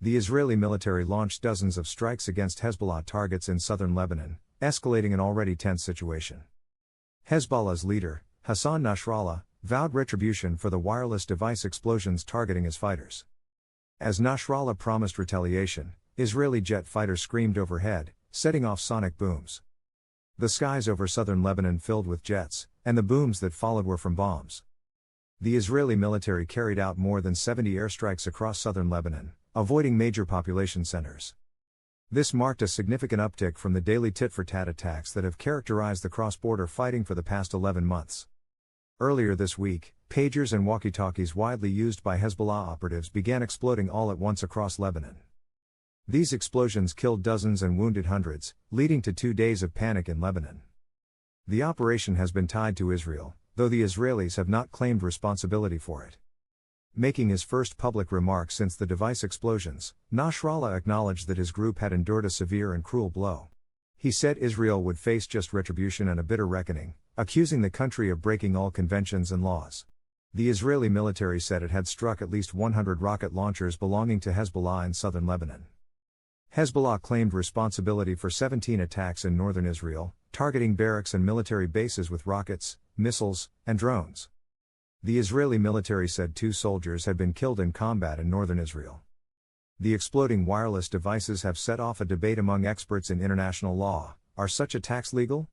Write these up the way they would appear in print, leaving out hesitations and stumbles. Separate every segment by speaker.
Speaker 1: The Israeli military launched dozens of strikes against Hezbollah targets in southern Lebanon, escalating an already tense situation. Hezbollah's leader, Hassan Nasrallah, vowed retribution for the wireless device explosions targeting his fighters. As Nasrallah promised retaliation, Israeli jet fighters screamed overhead, setting off sonic booms. The skies over southern Lebanon filled with jets, and the booms that followed were from bombs. The Israeli military carried out more than 70 airstrikes across southern Lebanon, avoiding major population centers. This marked a significant uptick from the daily tit-for-tat attacks that have characterized the cross-border fighting for the past 11 months. Earlier this week, pagers and walkie-talkies widely used by Hezbollah operatives began exploding all at once across Lebanon. These explosions killed dozens and wounded hundreds, leading to 2 days of panic in Lebanon. The operation has been tied to Israel, though the Israelis have not claimed responsibility for it. Making his first public remark since the device explosions, Nasrallah acknowledged that his group had endured a severe and cruel blow. He said Israel would face just retribution and a bitter reckoning, accusing the country of breaking all conventions and laws. The Israeli military said it had struck at least 100 rocket launchers belonging to Hezbollah in southern Lebanon. Hezbollah claimed responsibility for 17 attacks in northern Israel, targeting barracks and military bases with rockets, missiles, and drones. The Israeli military said 2 soldiers had been killed in combat in northern Israel. The exploding wireless devices have set off a debate among experts in international law. Are such attacks legal?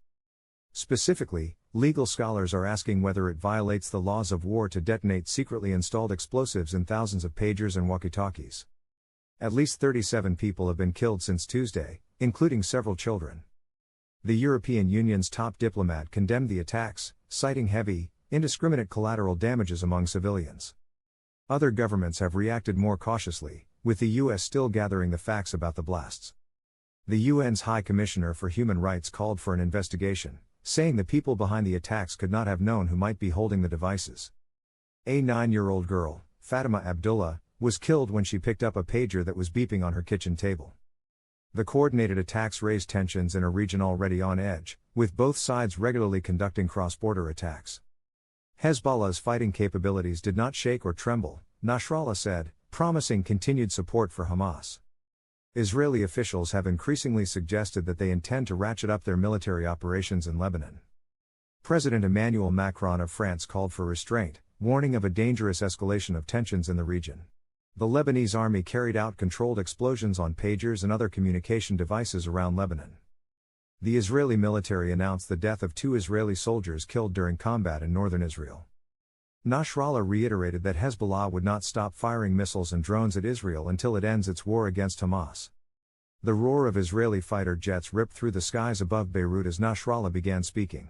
Speaker 1: Specifically, legal scholars are asking whether it violates the laws of war to detonate secretly installed explosives in thousands of pagers and walkie-talkies. At least 37 people have been killed since Tuesday, including several children. The European Union's top diplomat condemned the attacks, citing heavy, indiscriminate collateral damages among civilians. Other governments have reacted more cautiously, with the US still gathering the facts about the blasts. The UN's High Commissioner for Human Rights called for an investigation, saying the people behind the attacks could not have known who might be holding the devices. A 9-year-old girl, Fatima Abdullah, was killed when she picked up a pager that was beeping on her kitchen table. The coordinated attacks raised tensions in a region already on edge, with both sides regularly conducting cross-border attacks. Hezbollah's fighting capabilities did not shake or tremble, Nasrallah said, promising continued support for Hamas. Israeli officials have increasingly suggested that they intend to ratchet up their military operations in Lebanon. President Emmanuel Macron of France called for restraint, warning of a dangerous escalation of tensions in the region. The Lebanese army carried out controlled explosions on pagers and other communication devices around Lebanon. The Israeli military announced the death of 2 Israeli soldiers killed during combat in northern Israel. Nasrallah reiterated that Hezbollah would not stop firing missiles and drones at Israel until it ends its war against Hamas. The roar of Israeli fighter jets ripped through the skies above Beirut as Nasrallah began speaking.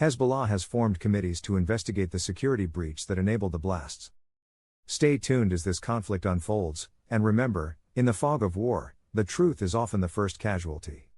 Speaker 1: Hezbollah has formed committees to investigate the security breach that enabled the blasts. Stay tuned as this conflict unfolds, and remember, in the fog of war, the truth is often the first casualty.